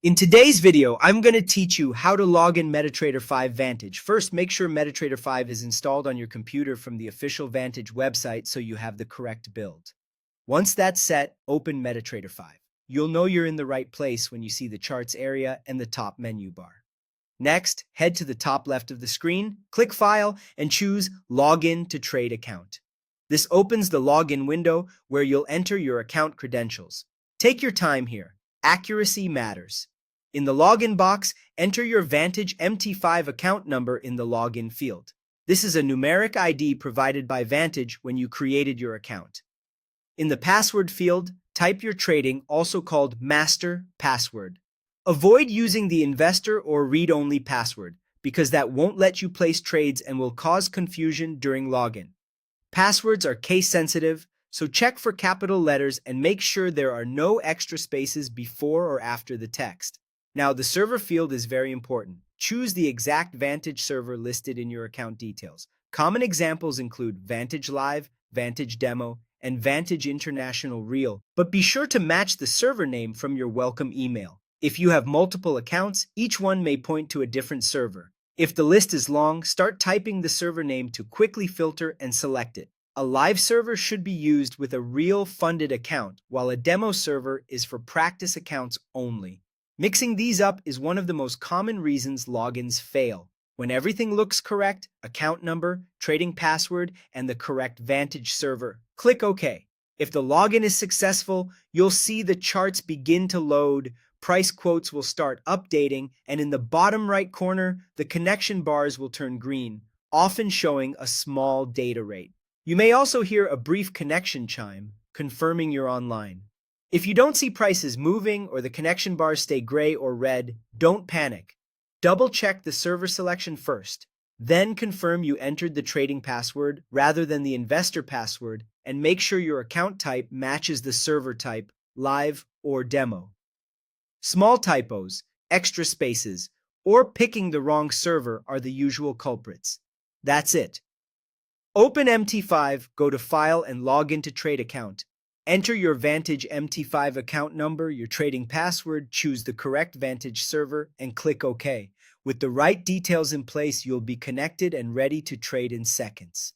In today's video, I'm going to teach you how to log in Metatrader 5 Vantage. First, make sure Metatrader 5 is installed on your computer from the official Vantage website so you have the correct build. Once that's set, open Metatrader 5. You'll know you're in the right place when you see the charts area and the top menu bar. Next, head to the top left of the screen, click File, and choose Login to Trade Account. This opens the login window where you'll enter your account credentials. Take your time here. Accuracy matters. In the login box, enter your Vantage MT5 account number in the login field. This is a numeric ID provided by Vantage when you created your account. In the password field, type your trading, also called master password. Avoid using the investor or read-only password because that won't let you place trades and will cause confusion during login. Passwords are case-sensitive, so check for capital letters and make sure there are no extra spaces before or after the text. Now, the server field is very important. Choose the exact Vantage server listed in your account details. Common examples include Vantage Live, Vantage Demo, and Vantage International Real, but be sure to match the server name from your welcome email. If you have multiple accounts, each one may point to a different server. If the list is long, start typing the server name to quickly filter and select it. A live server should be used with a real funded account, while a demo server is for practice accounts only. Mixing these up is one of the most common reasons logins fail. When everything looks correct, account number, trading password, and the correct Vantage server, click OK. If the login is successful, you'll see the charts begin to load, price quotes will start updating, and in the bottom right corner, the connection bars will turn green, often showing a small data rate. You may also hear a brief connection chime, confirming you're online. If you don't see prices moving or the connection bars stay gray or red, don't panic. Double-check the server selection first, then confirm you entered the trading password rather than the investor password, and make sure your account type matches the server type, live or demo. Small typos, extra spaces, or picking the wrong server are the usual culprits. That's it. Open MT5, go to File and log into Trade Account. Enter your Vantage MT5 account number, your trading password, choose the correct Vantage server, and click OK. With the right details in place, you'll be connected and ready to trade in seconds.